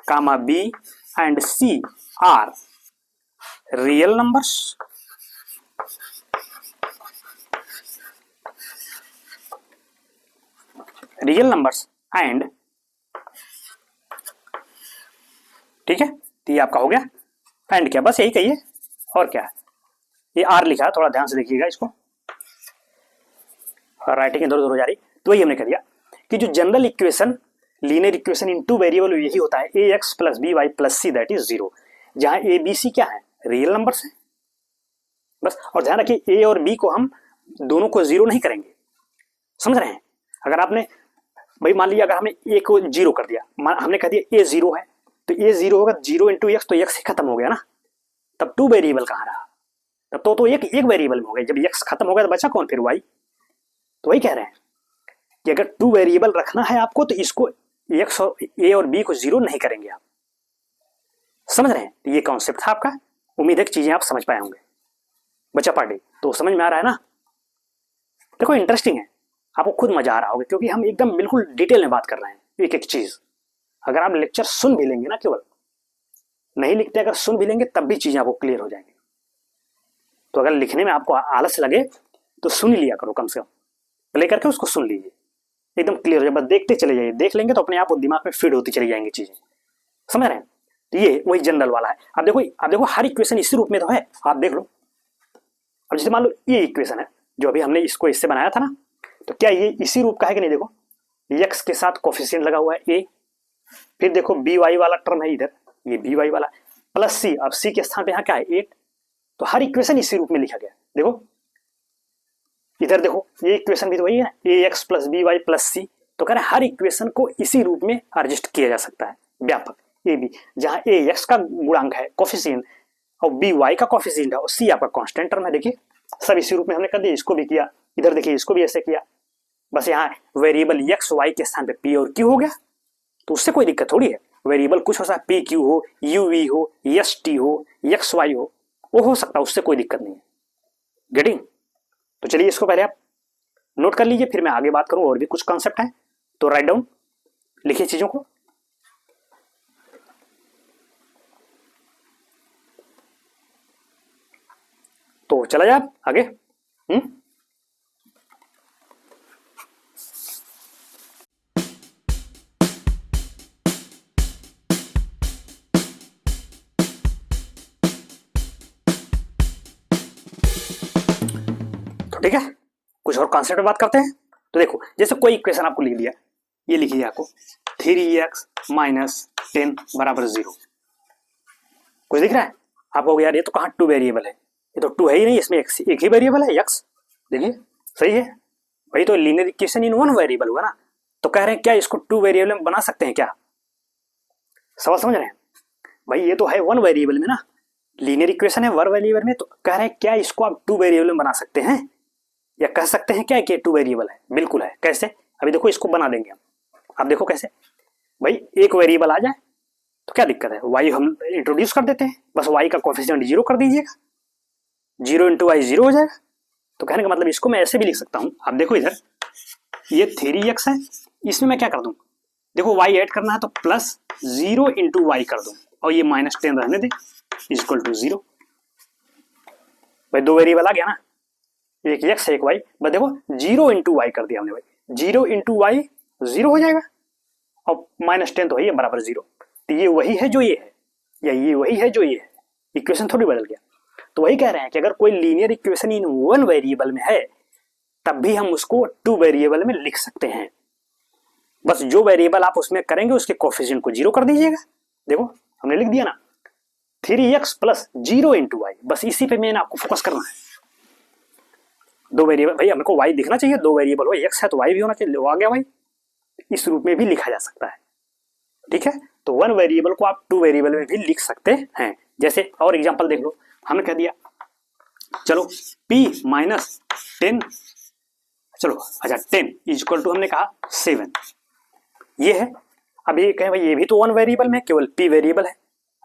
comma b and c are real numbers, real numbers and, ठीक है, तो ये आपका हो गया एंड क्या, बस यही कहिए और क्या है। ये आर लिखा है, थोड़ा ध्यान से देखिएगा इसको, राइटिंग इधर उधर हो जा रही, तो वही हमने कर दिया कि जो general equation linear equation in two variable यही होता है A X plus B Y plus C that is 0, जहां ए बी सी क्या है, रियल नंबर्स है बस। और ध्यान रखिए ए और बी को हम दोनों को 0 नहीं करेंगे, समझ रहे हैं। अगर आपने भाई मान लीजिए अगर हमने ए को 0 कर दिया, हमने कह दिया ए 0 है, तो ए 0 होगा 0 इंटू एक्स, तो एक्स ही खत्म हो गया ना, तब टू वेरिएबल कहाँ रहा, तब तो एक वेरिएबल में हो गया। जब एक्स खत्म हो गया तो बचा कौन फिर, वाई। तो वही कह रहे हैं कि अगर टू वेरिएबल रखना है आपको तो इसको एक्स और ए और बी को 0 नहीं करेंगे आप, समझ रहे हैं। ये कॉन्सेप्ट था आपका, उम्मीद है कि चीजें आप समझ पाए होंगे। बच्चा पार्टी तो समझ में आ रहा है ना। देखो इंटरेस्टिंग है, आपको खुद मजा आ रहा होगा क्योंकि हम एकदम बिल्कुल डिटेल में बात कर रहे हैं एक एक चीज। अगर आप लेक्चर सुन भी लेंगे ना, केवल नहीं लिखते, अगर सुन भी लेंगे तब भी चीजें आपको क्लियर हो जाएंगी। तो अगर लिखने में आपको आलस लगे तो सुन ही लिया करो, कम से कम प्ले करके उसको सुन लीजिए, एकदम क्लियर हो जाए। बस देखते चले जाइए, देख लेंगे तो अपने आप दिमाग में फीड होती चली जाएंगी चीजें, समझ रहे हैं। तो ये वही जनरल वाला है। अब देखो हर इक्वेशन इसी रूप में तो है, आप देख लो। अब जैसे मान लो ये इक्वेशन है जो अभी हमने इसको इससे बनाया था ना, तो क्या ये इसी रूप का है कि नहीं। देखो एक्स के साथ कोफिशिएंट लगा हुआ है ए, फिर देखो बी वाई वाला टर्म है इधर, ये बी वाई वाला प्लस सी, अब सी के स्थान पे यहाँ क्या है 8। तो हर इक्वेशन इसी रूप में लिखा गया। देखो इधर देखो ये इक्वेशन भी तो वही है, A X plus B Y plus C. तो कह रहे हैं हर इक्वेशन को इसी रूप में एडजस्ट किया जा सकता है, व्यापक ए बी, जहां ए एक्स का गुणांक है कोफिशिएंट और बी वाई का कोफिशिएंट है और सी आपका कांस्टेंट टर्म है। देखिए सब इसी रूप में हमने कर दिया, इसको भी किया, इधर देखिए इसको भी ऐसे किया। बस यहाँ वेरिएबल एक्स वाई के स्थान पे पी और क्यू हो गया, तो उससे कोई दिक्कत थोड़ी है। वेरिएबल कुछ हो सकता है, पी क्यू हो, यू वी हो, एस टी हो, एक्स वाई हो, वो हो सकता है, उससे कोई दिक्कत नहीं है। गेटिंग। तो चलिए इसको पहले आप नोट कर लीजिए, फिर मैं आगे बात करूं। और भी कुछ कॉन्सेप्ट है तो राइट डाउन, लिखिए चीजों को। तो चला जाए आगे। तो ठीक है, कुछ और कॉन्सेप्ट में बात करते हैं। तो देखो जैसे कोई इक्वेशन आपको लिख दिया, ये लिखिए आपको 3x माइनस 10 बराबर 0। कुछ दिख रहा है आपको, यार ये तो कहाँ टू वेरिएबल है, ये तो टू है ही नहीं, इसमें एक ही वेरिएबल है एक्स। देखिए सही है भाई, तो linear equation in one variable हुआ ना। तो कह रहे हैं क्या इसको टू वेरिएबल में बना सकते हैं क्या, सवाल समझ रहे हैं भाई। ये तो है वन वेरिएबल में ना, लीनियर इक्वेशन है वन वेरिएबल में, तो कह रहे हैं क्या इसको आप टू वेरिएबल में बना सकते हैं, या कह सकते हैं क्या कि टू वेरिएबल है। बिल्कुल है। कैसे, अभी देखो इसको बना देंगे हम। अब देखो कैसे भाई, एक वेरिएबल आ जाए तो क्या दिक्कत है, वाई हम इंट्रोड्यूस कर देते हैं, बस वाई का कोफिशिएंट 0 कर दीजिएगा, 0 इंटू वाई 0 हो जाएगा। तो कहने का मतलब इसको मैं ऐसे भी लिख सकता हूं। अब देखो इधर ये 3x है, इसमें मैं क्या कर दूं, देखो y ऐड करना है तो प्लस 0 इंटू वाई कर दूं और ये माइनस 10 रहने दे, इक्वल टू 0। भाई दो वेरिएबल आ गया ना, एक x एक y। बस देखो 0 इंटू वाई कर दिया हमने भाई, 0 इंटू वाई 0 हो जाएगा और माइनस 10 तो है बराबर 0। तो ये वही है जो ये है, या ये वही है जो ये है, इक्वेशन थोड़ी बदल गया। तो वही कह रहे हैं कि अगर कोई linear equation in one variable में है तब भी हम उसको टू वेरिएबल में लिख सकते हैं। बस जो वेरिएबल आप उसमें करेंगे उसके कोफिशिएंट को 0 कर दीजिएगा। देखो हमने लिख दिया ना 3x प्लस 0 इंटू वाई, बस इसी पे मैंने आपको फोकस करना है। दो वेरिएबल भाई हमको y दिखना चाहिए, दो वेरिएबल हो, x है तो y भी होना चाहिए, आ गया भाई। इस रूप में भी लिखा जा सकता है, ठीक है। तो वन वेरिएबल को आप टू वेरिएबल में भी लिख सकते हैं। जैसे और एग्जांपल देख लो, हमने कह दिया चलो p माइनस 10, चलो अच्छा 10 इक्वल टू हमने कहा 7, ये है अब ये कहें भाई ये भी तो वन वेरिएबल में, केवल p वेरिएबल है,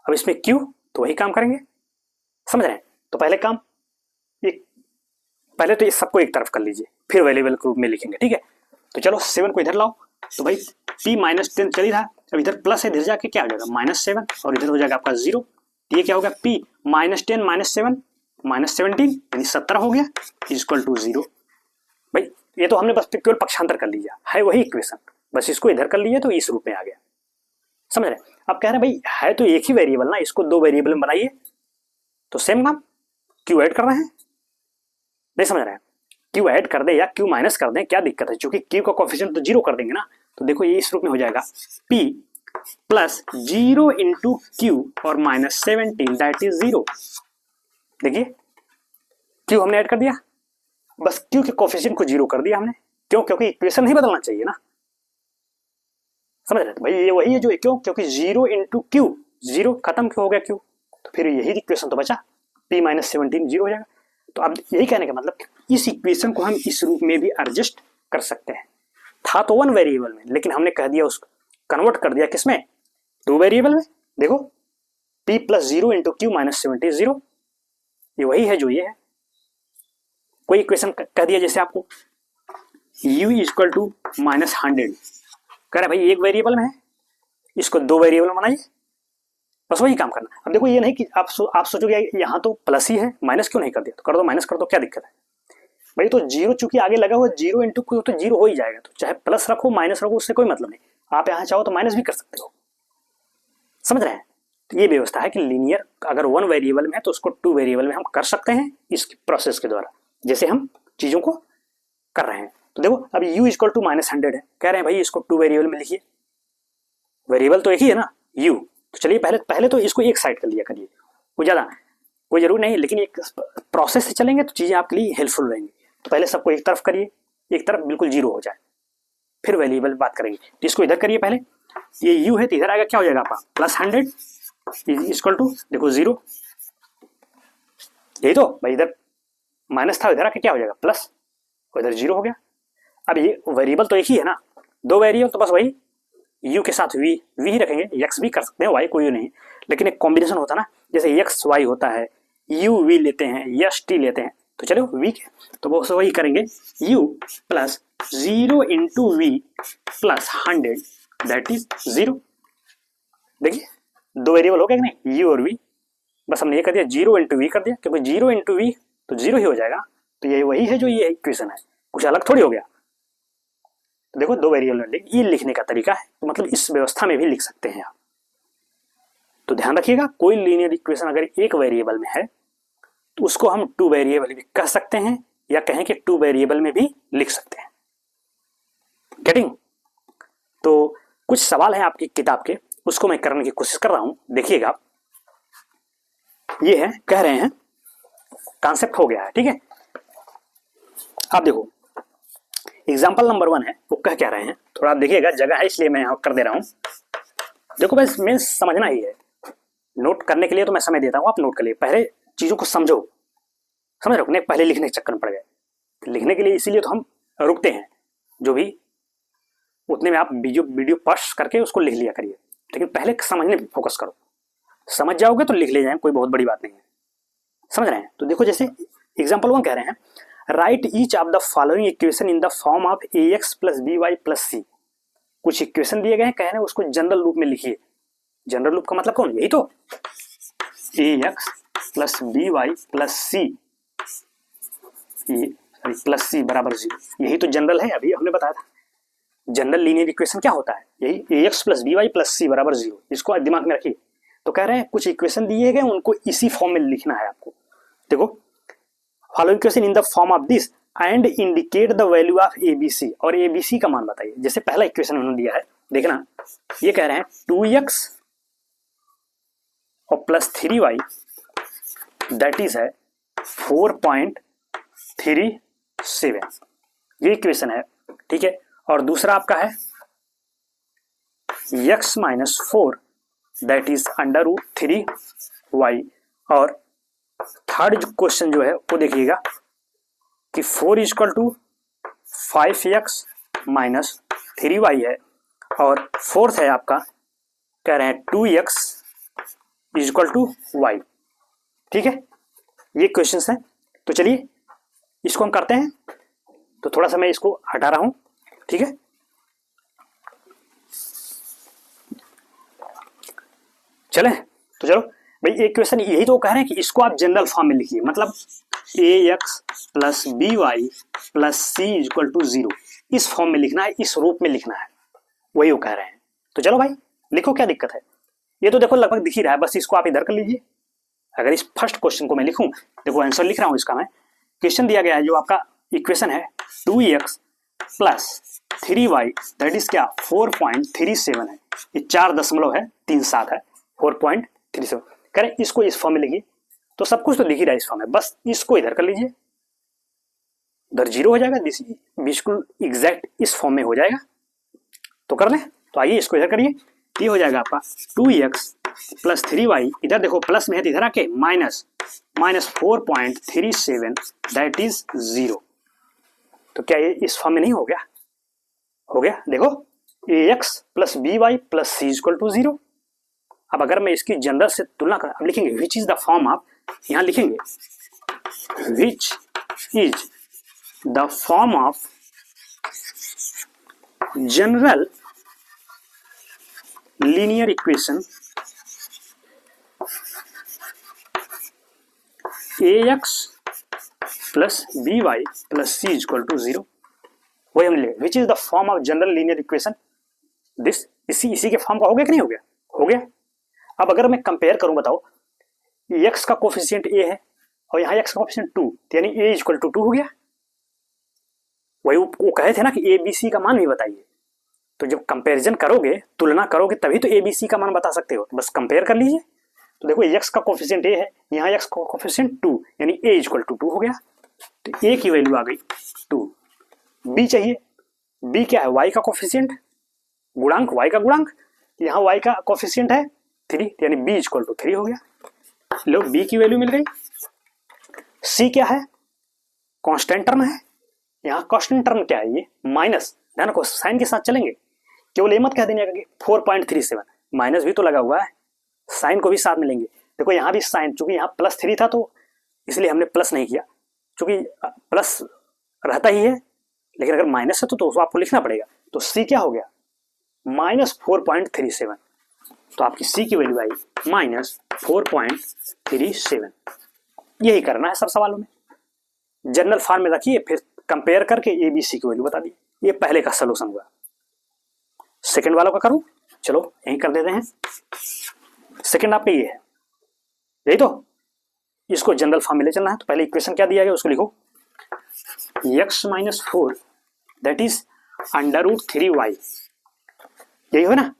अब इसमें q, तो वही काम करेंगे, समझ रहे हैं। तो पहले काम ये, पहले तो ये सबको एक तरफ कर लीजिए, फिर वेरिएबल के रूप में लिखेंगे, ठीक है। तो चलो 7 को इधर लाओ, तो भाई p माइनस 10 चल ही रहा, अब इधर प्लस है, इधर जाके क्या हो जाएगा -7 और इधर हो जाएगा आपका 0। ये क्या होगा, p -10 -7 -17 यानी 17 हो गया इक्वल टू 0। भाई ये तो हमने बस केवल पक्षांतर कर लिया है, वही इक्वेशन, बस इसको इधर कर लिया तो इस रूप में आ गया, समझ रहे। अब कह रहे हैं भाई है तो एक ही वेरिएबल ना, इसको 2 वेरिएबल में बनाइए, तो सेम काम, क्यू ऐड कर रहे हैं, नहीं समझ रहे हैं, क्यू ऐड कर दे या क्यू माइनस कर दें, क्या दिक्कत है, क्योंकि क्यू का कोफिशिएंट तो 0 कर देंगे ना। तो देखो ये इस रूप में हो जाएगा p प्लस 0 इंटू क्यू और -17 दैट इज 0। देखिए क्यू हमने ऐड कर दिया, बस क्यू के कोफिशिएंट को 0 कर दिया हमने, क्यों, क्योंकि इक्वेशन नहीं बदलना चाहिए ना, समझ रहे। तो भाई ये वही है जो, क्यों, क्योंकि 0 इंटू क्यू, 0 खत्म क्यों हो गया क्यू, तो फिर यही इक्वेशन तो बचा, p -17 0 हो जाएगा। तो अब यही कहने का मतलब इस इक्वेशन को हम इस रूप में भी एडजस्ट कर सकते हैं। था तो वन वेरिएबल में, लेकिन हमने कह दिया उसको कन्वर्ट कर दिया किसमें, 2 वेरिएबल में। देखो p प्लस 0 इंटू क्यू -17 0, ये वही है जो ये है। कोई इक्वेशन कह दिया जैसे आपको u इक्वल टू -100, कह रहे भाई एक वेरिएबल में है, इसको 2 वेरिएबल बनाइए, बस वही काम करना। अब देखो ये नहीं कि आप सोचोगे यहाँ तो प्लस ही है, माइनस क्यों नहीं कर दिया, तो कर दो, माइनस कर दो, क्या दिक्कत है भाई। तो 0 चूंकि आगे लगा हुआ, 0 इंटू क्यू तो 0 हो ही जाएगा, तो चाहे प्लस रखो माइनस रखो उससे कोई मतलब नहीं, आप यहाँ चाहो तो माइनस भी कर सकते हो, समझ रहे हैं। तो ये व्यवस्था है कि लीनियर अगर 1 वेरिएबल में है तो उसको 2 वेरिएबल में हम कर सकते हैं इस प्रोसेस के द्वारा, जैसे हम चीजों को कर रहे हैं। तो देखो अब u इक्वल टू -100 है, कह रहे हैं भाई इसको 2 वेरिएबल में लिखिए, वेरिएबल तो एक ही है ना u, तो चलिए पहले तो इसको एक साइड कर लिया करिए, वो ज्यादा कोई जरूर नहीं, लेकिन एक प्रोसेस से चलेंगे तो चीजें आपके लिए हेल्पफुल रहेंगी। तो पहले सबको एक तरफ करिए, एक तरफ बिल्कुल 0 हो जाए, फिर वेरिएबल बात करेंगे। तो इसको इधर करिए पहले, ये u है तो इधर आएगा क्या हो जाएगा आपका +100 इक्वल टू देखो 0, यही तो भाई, इधर माइनस था, इधर आके क्या हो जाएगा प्लस, इधर 0 हो गया। अब ये वेरिएबल तो एक ही है ना, 2 वेरिएबल तो बस वही u के साथ v ही रखेंगे, x भी कर सकते हैं, y कोई नहीं, लेकिन एक कॉम्बिनेशन होता है ना, जैसे x y होता है, u v लेते हैं, यश t लेते हैं, तो चलो v के तो वो वही करेंगे, u plus 0 into v plus 100 that is 0। देखिए 2 वेरिएबल हो गया कि नहीं, u और v, बस हमने ये कर दिया 0 इंटू वी कर दिया, क्योंकि 0 इंटू वी तो 0 ही हो जाएगा। तो ये वही है जो ये इक्वेशन है, कुछ अलग थोड़ी हो गया। तो देखो 2 वेरिएबल ये लिखने का तरीका है, तो मतलब इस व्यवस्था में भी लिख सकते हैं आप। तो ध्यान रखिएगा कोई लीनियर इक्वेशन अगर एक वेरिएबल में है तो उसको हम 2 वेरिएबल भी कह सकते हैं, या कहें कि 2 वेरिएबल में भी लिख सकते हैं। गेटिंग? तो कुछ सवाल है आपकी किताब के, उसको मैं करने की कोशिश कर रहा हूं, देखिएगा। ये है, कह रहे हैं कॉन्सेप्ट हो गया है, ठीक है। आप देखो एग्जाम्पल नंबर 1 है, वो कह क्या रहे हैं, थोड़ा आप देखिएगा, जगह है इसलिए मैं यहाँ कर दे रहा हूँ। देखो बस मैं समझना ही है, नोट करने के लिए तो मैं समय देता हूँ, आप नोट कर लिए, पहले चीजों को समझो, समझ रहे हो, पहले लिखने के चक्कर में पड़ गए, लिखने के लिए इसीलिए तो हम रुकते हैं, जो भी उतने में आप वीडियो पॉज करके उसको लिख लिया करिए, लेकिन पहले समझने पर फोकस करो, समझ जाओगे तो लिख ले जाए, कोई बहुत बड़ी बात नहीं है, समझ रहे हैं। तो देखो जैसे एग्जाम्पल 1 कह रहे हैं, right each of the following equation in the form of ax plus by plus c। कुछ इक्वेशन दिए गए हैं, कह रहे हैं उसको जनरल रूप में लिखिए। जनरल रूप का मतलब कौन, यही तो ax plus by plus c plus c बराबर 0, यही तो जनरल है, अभी हमने बताया था। जनरल लीनियर इक्वेशन क्या होता है, यही ax plus by plus c बराबर 0, इसको दिमाग में रखिए। तो कह रहे हैं कुछ इक्वेशन दिए गए, उनको इसी फॉर्म में लिखना है आपको। देखो following equation in the form of this and indicate the value of ABC, और एबीसी का मान बताइए। जैसे पहला इक्वेशन उन्होंने दिया है, देखना ये कह रहे हैं 2x और प्लस 3y दैट इज है 4.37, ये इक्वेशन है, ठीक है। और दूसरा आपका है x minus 4 that is √3y, और थर्ड क्वेश्चन जो है वो देखिएगा कि 4 equal to 5x minus 3y है, और फोर्थ है आपका, कह रहे हैं 2x is equal to Y. ठीक है, ये क्वेश्चंस हैं। तो चलिए इसको हम करते हैं। तो थोड़ा सा मैं इसको हटा रहा हूं, ठीक है। चले तो चलो भाई, एक क्वेश्चन यही तो कह रहे हैं कि इसको आप जनरल फॉर्म में लिखिए, मतलब ax plus B Y plus c is equal to 0, इस फॉर्म में लिखना है, इस रूप में लिखना है, वही वो कह रहे हैं। तो चलो भाई लिखो, क्या दिक्कत है। ये तो देखो लगभग दिख ही रहा है, बस इसको आप इधर कर लीजिए। अगर इस फर्स्ट क्वेश्चन को मैं लिखूं, देखो आंसर लिख रहा हूं इसका मैं। क्वेश्चन दिया गया है, जो आपका इक्वेशन है 2x plus 3y that is क्या 4.37 है, ये 4.37 है, 4.37। करें इसको इस फॉर्म में लिखिए, तो सब कुछ तो दिख ही रहा है इस फॉर्म में, बस इसको इधर कर लीजिए, उधर 0 हो जाएगा, बिल्कुल एग्जैक्ट इस फॉर्म में हो जाएगा। तो कर लें, तो आइए इसको इधर करिए। ये हो जाएगा आपका 2x प्लस 3y, इधर देखो प्लस में है तो इधर आके माइनस 4.37 दैट इज 0। तो क्या ये इस फॉर्म में नहीं हो गया? हो गया। देखो ax plus B Y plus c equal to 0। अब अगर मैं इसकी जनरल से तुलना कर, अब लिखेंगे which is the form of, यहां लिखेंगे which is the form of general linear equation ax plus B Y plus c equal to 0। वही हम ले, which is the form of general linear equation this, इसी के फॉर्म का हो गया कि नहीं हो गया? हो गया। अब अगर मैं कंपेयर करूं, बताओ x का कोफिशिएंट a है और यहाँ x का कोफिशिएंट 2, यानी a इक्वल टू 2 हो गया। वही वो कहे थे ना कि a b c का मान भी बताइए। तो जब कंपैरिजन करोगे, तुलना करोगे, तभी तो a b c का मान बता सकते हो। बस कंपेयर कर लीजिए। तो देखो x का कोफिशिएंट a है, यहाँ x का कोफिशिएंट 2, यानी a इक्वल टू 2 हो गया। तो a की वैल्यू आ गई 2। b चाहिए, b क्या है? y का कोफिशिएंट, गुणांक, y का गुणांक, यहाँ y का कोफिशिएंट है 3, यानी b इक्वल टू 3 हो गया। लो b की वैल्यू मिल गई। c क्या है? कांस्टेंट टर्म है, यहाँ कांस्टेंट टर्म क्या है? ये माइनस, ध्यान रखो साइन के साथ चलेंगे, केवल ये मत कह देने कि 4.37, माइनस भी तो लगा हुआ है, साइन को भी साथ में लेंगे। देखो यहाँ भी साइन, चूंकि यहाँ प्लस 3 था तो इसलिए हमने प्लस नहीं किया, चूंकि प्लस रहता ही है, लेकिन अगर माइनस है तो आपको लिखना पड़ेगा। तो c क्या हो गया? माइनस 4.37। तो आपकी c की वैल्यू आई माइनस 4.37। यही करना है सब सवालों में, जनरल फॉर्म में रखिए, फिर कंपेयर करके ए बी सी की वैल्यू बता दी। ये पहले का सलूशन हुआ। सेकंड वालों का करूं, चलो यही कर देते हैं। सेकंड आपका ये है, यही तो, इसको जनरल फॉर्म में ले चलना है। तो पहले इक्वेशन क्या दिया गया उसको लिखो, x minus 4 that is under root 3y, यही हो ना।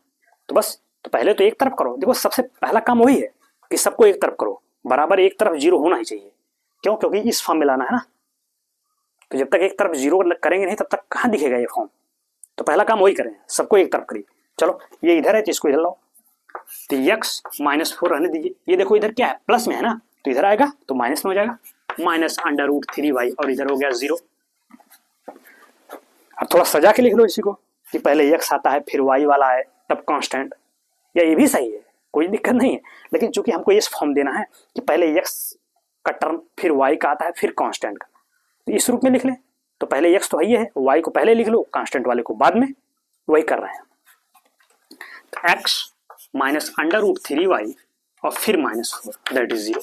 तो बस, तो पहले तो एक तरफ करो। देखो सबसे पहला काम वही है कि सबको एक तरफ करो, बराबर एक तरफ 0 होना ही चाहिए। क्यों? क्योंकि इस फॉर्म में लाना है ना। तो जब तक एक तरफ 0 करेंगे नहीं, तब तक कहाँ दिखेगा ये फॉर्म। तो पहला काम वही करें, सबको एक तरफ करिए। चलो ये इधर है तो इसको इधर लाओ, तो x माइनस 4 रहने दीजिए। ये देखो इधर क्या है, प्लस में है ना, तो इधर आएगा तो माइनस में हो जाएगा, माइनस अंडर रूट 3y, और इधर हो गया 0। अब थोड़ा सजा के लिख लो इसी को कि पहले x आता है फिर y वाला है तब कांस्टेंट, या ये भी सही है, कोई दिक्कत नहीं है। लेकिन चूंकि हमको इस फॉर्म देना है कि पहले x का टर्म फिर y का आता है फिर कांस्टेंट का, तो इस रूप में लिख लें। तो पहले x तो है, y को पहले लिख लो, कांस्टेंट वाले को बाद में, वही कर रहे हैं। तो x minus under root 3y और फिर माइनस 4 दैट इज 0।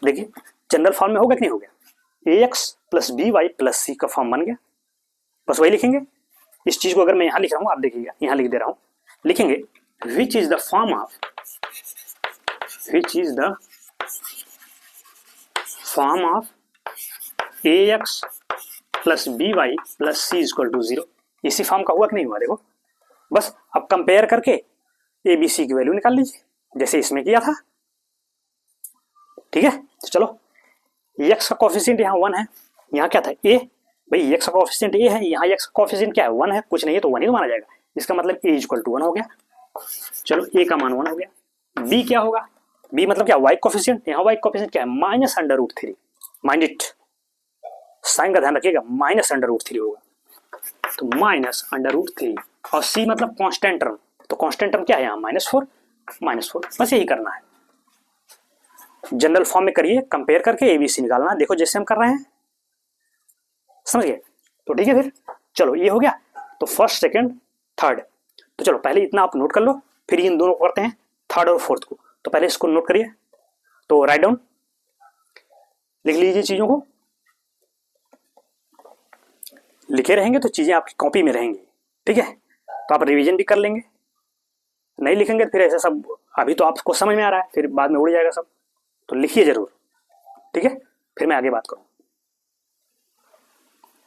देखिए जनरल फॉर्म में होगा कि नहीं हो गया? ax plus B Y plus C का फॉर्म बन गया। बस वही लिखेंगे। इस चीज को अगर मैं यहां लिख रहा हूं, आप देखिएगा यहां लिख दे रहा हूं, लिखेंगे which is the form of, which is the form of ax plus B Y plus c equal to 0। इसी फॉर्म का हुआ कि नहीं हुआ? देखो बस अब कंपेयर करके ए बी सी की वैल्यू निकाल लीजिए, जैसे इसमें किया था। ठीक है, तो चलो x का कोफिशिएंट यहाँ 1 है, यहाँ क्या था a, भाई x का कोफिशिएंट a है, यहाँ x का कोफिशिएंट क्या है 1 है, कुछ नहीं है तो 1 ही तो माना जाएगा। इसका मतलब a इक्वल टू 1 हो गया। चलो a का मान 1 हो गया। b क्या होगा? b मतलब क्या? y कोफिशिएंट, यहाँ y कोफिशिएंट क्या है? Minus under root 3। Mind it, sign का ध्यान रखिएगा, माइनस अंडर रूट 3 होगा। तो माइनस अंडर रूट 3 और सी मतलब कांस्टेंट टर्म, तो कांस्टेंट टर्म क्या है यहाँ -4 -4, बस यही करना है। जनरल फॉर्म में करिए, कंपेयर करके एबीसी निकालना, देखो जैसे हम कर रहे हैं, समझ गए? तो ठीक है, फिर चलो ये हो गया। तो फर्स्ट सेकंड थर्ड, तो चलो पहले इतना आप नोट कर लो, फिर इन दोनों को करते हैं थर्ड और फोर्थ को। तो पहले इसको नोट करिए, तो राइट डाउन लिख लीजिए चीजों को, लिखे रहेंगे तो चीजें आपकी कॉपी में रहेंगी, ठीक है? तो आप रिवीजन भी कर लेंगे, नहीं लिखेंगे तो फिर ऐसा सब, अभी तो आपको समझ में आ रहा है, फिर बाद में उड़ जाएगा सब, तो लिखिए जरूर, ठीक है? फिर मैं आगे बात करूं,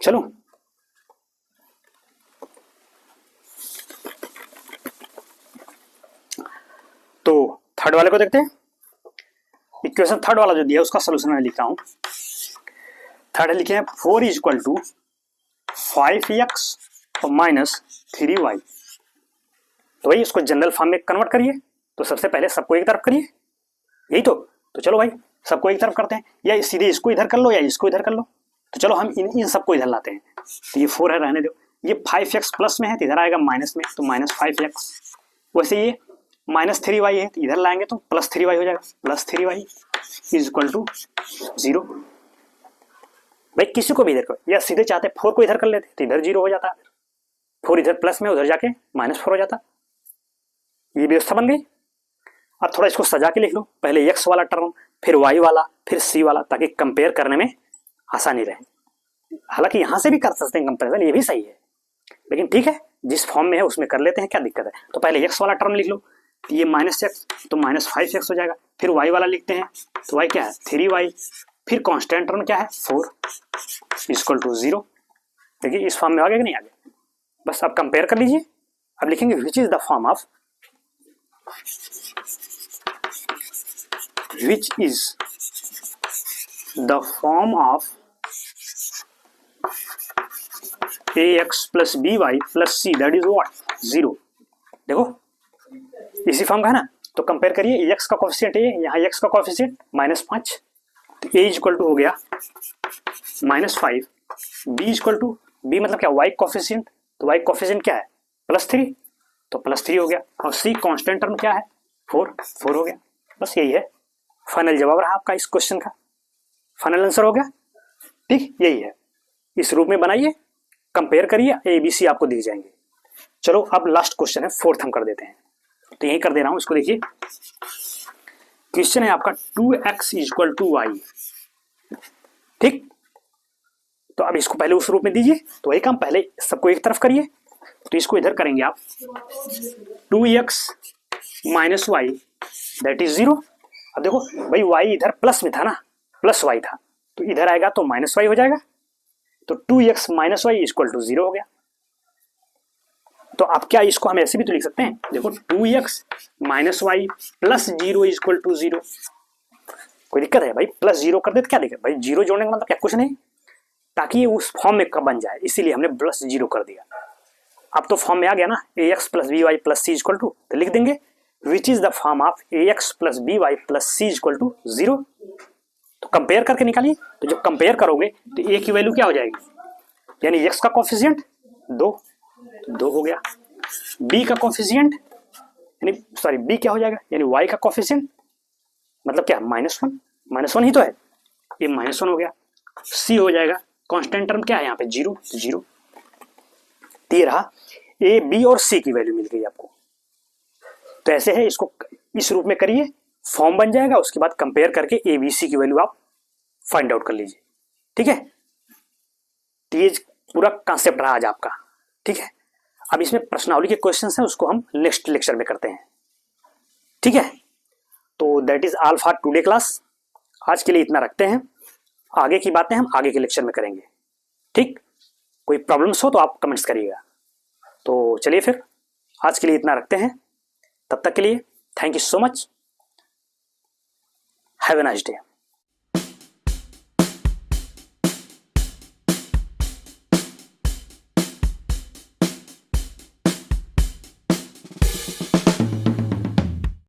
चलो। तो थर्ड वाले को देखते हैं। इक्वेशन थर्ड वाला जो दिया उसका सोल्यूशन मैं लिखता हूं। थर्ड लिखे हैं 4 इज इक्वल टू 5x और -3y। तो भाई इसको जनरल फॉर्म में कन्वर्ट करिए, तो सबसे पहले सबको एक तरफ करिए, यही तो चलो भाई सबको एक तरफ करते हैं, या सीधे इसको इधर कर लो या इसको इधर कर लो। तो चलो हम इन सबको इधर लाते हैं, तो ये 4 है, रहने दो। ये 5x प्लस में है तो इधर आएगा माइनस में, तो -5x। वैसे ये -3y है तो इधर लाएंगे तो +3y हो जाएगा, +3y इज इक्वल टू 0। भाई किसी को भी इधर करो, या सीधे चाहते 4 को इधर कर लेते तो इधर 0 हो जाता, 4 इधर प्लस में, उधर जाके -4 हो जाता। ये व्यवस्था बन गई। अब थोड़ा इसको सजा के लिख लो, पहले x वाला टर्म, फिर y वाला, फिर c वाला, ताकि कंपेयर करने में आसानी रहे। हालांकि यहां से भी कर सकते हैं कंपेरिजन, ये भी सही है, लेकिन ठीक है जिस फॉर्म में है उसमें कर लेते हैं, क्या दिक्कत है? तो पहले x वाला टर्म लिख लो, तो ये -x तो -5x हो जाएगा। फिर y वाला लिखते हैं, तो y क्या है 3y, फिर कांस्टेंट टर्म क्या है 4 इक्वल टू 0। देखिए इस फॉर्म में आ गया कि नहीं आ गया? बस अब कंपेयर कर लीजिए। अब लिखेंगे which is the form of, which is the form of ax plus by plus c that is what 0। देखो इसी फॉर्म का है ना, तो कंपेयर करिए, x का कोफिशिएंट है, यहाँ x का कोफिशिएंट -5, तो a इक्वल टू हो गया -5, b इक्वल टू, b मतलब क्या y कोफिशिएंट, तो y कोफिशिएंट क्या है +3, तो +3 हो गया, और c कांस्टेंट टर्म क्या है 4 हो गया। बस यही है, फाइनल जवाब रहा आपका इस क्वेश्चन का, फाइनल आंसर हो गया, ठीक यही है। इस रूप में बनाइए, कंपेयर करिए, ABC आपको दिख जाएंगे। चलो अब लास्ट क्वेश्चन है, फोर्थ हम कर देते हैं, तो यही कर दे रहा हूं, इसको देखिए। क्वेश्चन है आपका 2x इक्वल टू y, ठीक? तो अब इसको पहले उस रूप में दीजिए, तो वही काम, पहले सबको एक तरफ करिए, तो इसको इधर करेंगे आप 2x minus Y that is 0। अब देखो भाई y इधर प्लस में था ना, प्लस y था, तो इधर आएगा तो -y हो जाएगा, तो 2x minus Y equal to 0 हो गया। तो अब क्या इसको हम ऐसे भी तो लिख सकते हैं, देखो 2x minus y plus 0 equal to 0। कोई दिक्कत है भाई? +0 कर दे तो क्या दिक्कत भाई, 0 जोड़ने का मतलब क्या, कुछ नहीं, ताकि ये उस फॉर्म में कब बन जाए, इसीलिए हमने +0 कर दिया। अब तो फॉर्म में आ गया ना, ax plus B Y plus c equal to, तो लिख देंगे which is the form of ax plus B Y plus c equal to 0। तो कंपेयर करके निकालिए, तो जब कंपेयर करोगे तो a की वैल्यू क्या हो जाएगी, यानी x का कोफिशिएंट 2 हो गया, b का कोफिशिएंट यानी सॉरी b क्या हो जाएगा, यानी y का कोफिशिएंट मतलब क्या -1 ही तो है, ये -1 हो गया, c हो जाएगा, कांस्टेंट टर्म क्या है यहाँ पे 0, तो 0। ये रहा a b और c की वैल्यू मिल गई आपको। तो ऐसे है, इसको इस रूप में करिए, फॉर्म बन जाएगा, उसके बाद कंपेयर करके ए बी सी की वैल्यू आप फाइंड आउट कर लीजिए, ठीक है? तो ये पूरा कॉन्सेप्ट रहा आज आपका, ठीक है? अब इसमें प्रश्नावली के क्वेश्चंस हैं, उसको हम नेक्स्ट लेक्चर में करते हैं, ठीक है? तो that is all for today class. आज के लिए इतना रखते हैं, आगे की बातें हम आगे के लेक्चर में करेंगे, ठीक? कोई प्रॉब्लम्स हो तो आप कमेंट्स करिएगा। तो चलिए फिर आज के लिए इतना रखते हैं, तब तक के लिए thank you so much, have a nice day.